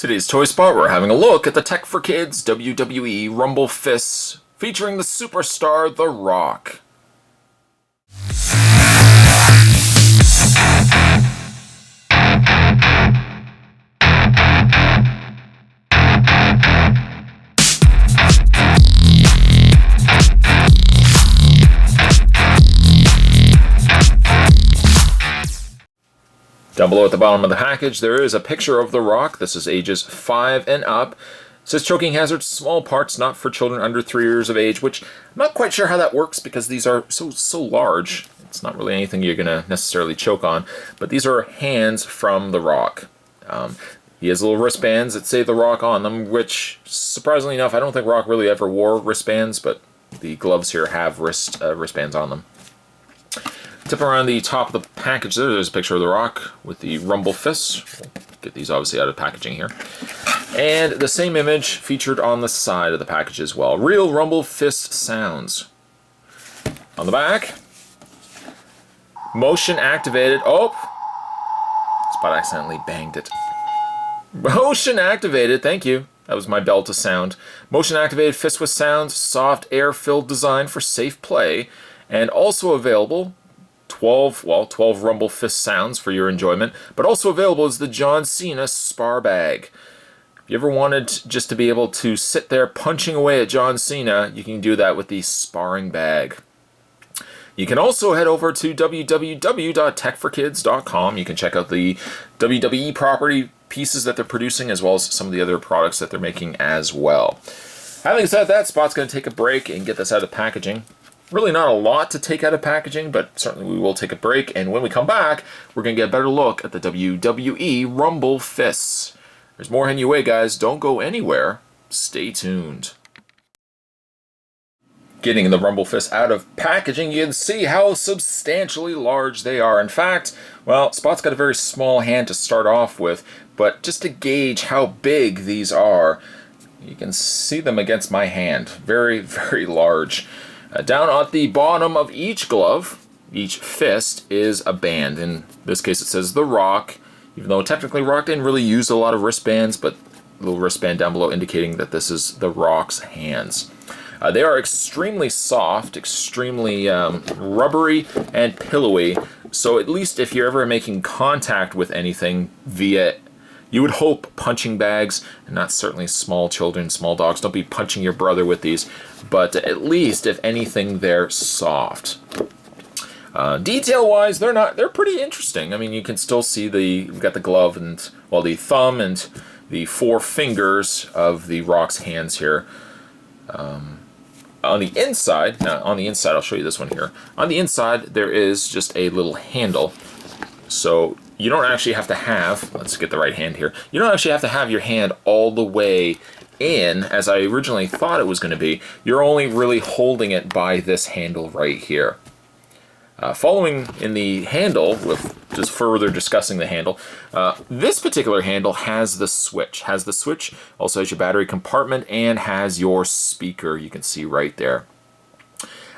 Today's Toy Spot, we're having a look at the Tech4Kids WWE Rumble Fists featuring the superstar The Rock. Down below at the bottom of the package, there is a picture of The Rock. This is ages 5 and up. It says choking hazards, small parts not for children under 3 years of age, which I'm not quite sure how that works because these are so large. It's not really anything you're going to necessarily choke on, but these are hands from The Rock. He has little wristbands that say The Rock on them, which, surprisingly enough, I don't think Rock really ever wore wristbands, but the gloves here have wristbands on them. Tip around the top of the package there's a picture of The Rock with the Rumble Fists. We'll get these obviously out of packaging here. And the same image featured on the side of the package as well. Real Rumble Fist sounds. On the back, motion activated. Oh! Spot accidentally banged it. Motion activated, thank you. That was my bell to sound. Motion activated fist with sounds, soft air-filled design for safe play, and also available 12 Rumble Fist sounds for your enjoyment, but also available is the John Cena Spar Bag. If you ever wanted just to be able to sit there punching away at John Cena, you can do that with the Sparring Bag. You can also head over to www.tech4kids.com. You can check out the WWE property pieces that they're producing, as well as some of the other products that they're making as well. Having said that, Spot's going to take a break and get this out of packaging. Really not a lot to take out of packaging, but certainly we will take a break, and when we come back, we're going to get a better look at the WWE Rumble Fists. There's more heading your way, guys. Don't go anywhere. Stay tuned. Getting the Rumble Fists out of packaging, you can see how substantially large they are. In fact, well, Spot's got a very small hand to start off with, but just to gauge how big these are, you can see them against my hand. Very, very large. Down at the bottom of each glove, each fist, is a band. In this case it says The Rock, even though technically Rock didn't really use a lot of wristbands, but a little wristband down below indicating that this is The Rock's hands. They are extremely soft, extremely rubbery and pillowy, so at least if you're ever making contact with anything via, you would hope, punching bags, and not certainly small children, small dogs. Don't be punching your brother with these, but at least, if anything, they're soft. Detail-wise, they're pretty interesting. I mean, you can still see we've got the glove and, well, the thumb and the 4 fingers of the Rock's hands here. On the inside, I'll show you this one here. On the inside, there is just a little handle. So you don't actually have to have, let's get the right hand here, you don't actually have to have your hand all the way in, as I originally thought it was going to be. You're only really holding it by this handle right here. Following in the handle, with just further discussing the handle, this particular handle has the switch. Also has your battery compartment, and has your speaker, you can see right there.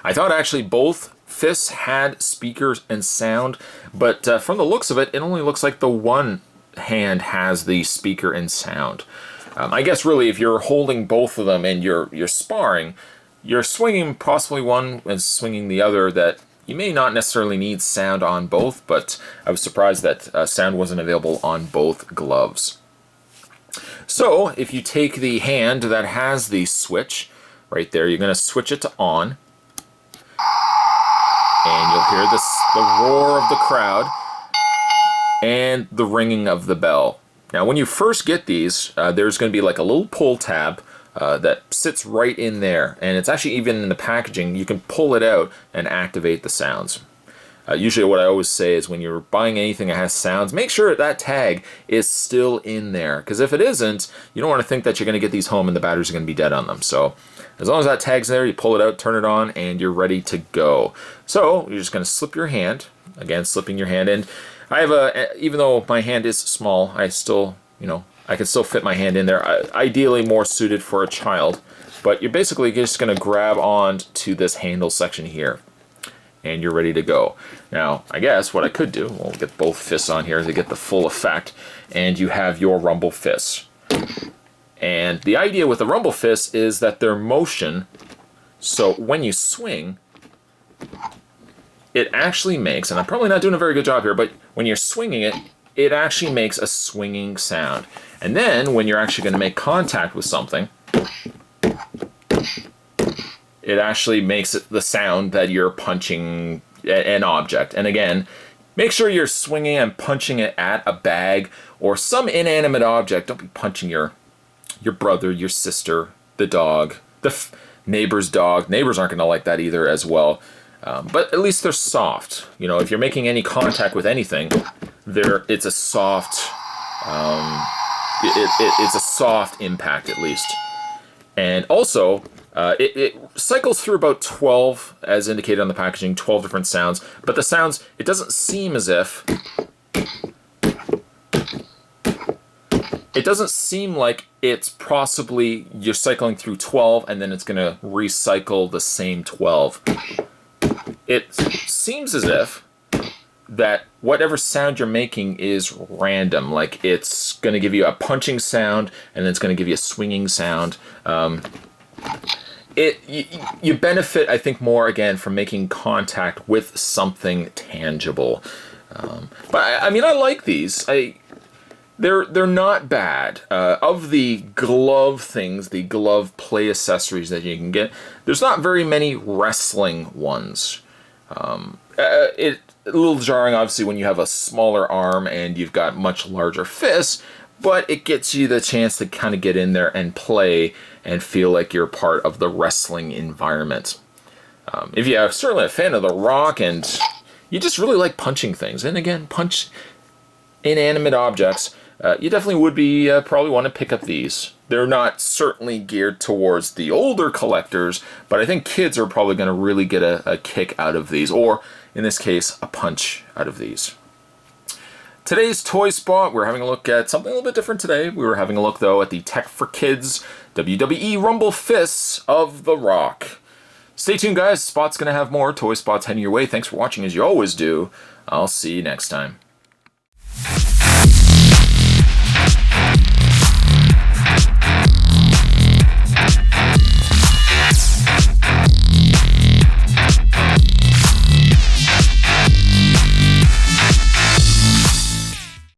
I thought actually both fists had speakers and sound, but from the looks of it, it only looks like the one hand has the speaker and sound. I guess really if you're holding both of them and you're sparring, you're swinging possibly one and swinging the other, that you may not necessarily need sound on both, but I was surprised that sound wasn't available on both gloves. So if you take the hand that has the switch right there, you're going to switch it to on, and you'll hear the roar of the crowd and the ringing of the bell. Now when you first get these, there's going to be like a little pull tab that sits right in there, and it's actually even in the packaging. You can pull it out and activate the sounds. Usually what I always say is when you're buying anything that has sounds, make sure that tag is still in there, because if it isn't, you don't want to think that you're going to get these home and the batteries are going to be dead on them. So as long as that tag's there, you pull it out, turn it on, and you're ready to go. So you're just going to slip your hand, again slipping your hand in. I have even though my hand is small, I still, I can still fit my hand in there. Ideally more suited for a child, but you're basically just going to grab on to this handle section here, and you're ready to go. Now, I guess what I could do, we'll get both fists on here to get the full effect, and you have your Rumble Fists. And the idea with the rumble fists is that their motion, so when you swing, it actually makes, and I'm probably not doing a very good job here, but when you're swinging it, it actually makes a swinging sound. And then when you're actually going to make contact with something, it actually makes the sound that you're punching an object. And again, make sure you're swinging and punching it at a bag or some inanimate object. Don't be punching your brother, your sister, the dog, the neighbor's dog. Neighbors aren't going to like that either as well. But at least they're soft. You know, if you're making any contact with anything, it's a soft, it's a soft impact at least. And also, it cycles through about 12, as indicated on the packaging, 12 different sounds. But the sounds, it doesn't seem as if, it doesn't seem like it's possibly, you're cycling through 12 and then it's going to recycle the same 12. It seems as if that whatever sound you're making is random. Like it's going to give you a punching sound and then it's going to give you a swinging sound. You benefit, I think, more again from making contact with something tangible. But I mean, I like these. They're not bad. Of the glove things, the glove play accessories that you can get, there's not very many wrestling ones. It's a little jarring, obviously, when you have a smaller arm and you've got much larger fists, but it gets you the chance to kind of get in there and play and feel like you're part of the wrestling environment. If you're certainly a fan of The Rock and you just really like punching things, and again, punch inanimate objects, you definitely would be probably want to pick up these. They're not certainly geared towards the older collectors, but I think kids are probably going to really get a kick out of these, or in this case, a punch out of these. Today's Toy Spot, we're having a look at something a little bit different today. We were having a look, though, at the Tech4Kids WWE Rumble Fists of The Rock. Stay tuned, guys. Spot's going to have more Toy Spots heading your way. Thanks for watching, as you always do. I'll see you next time.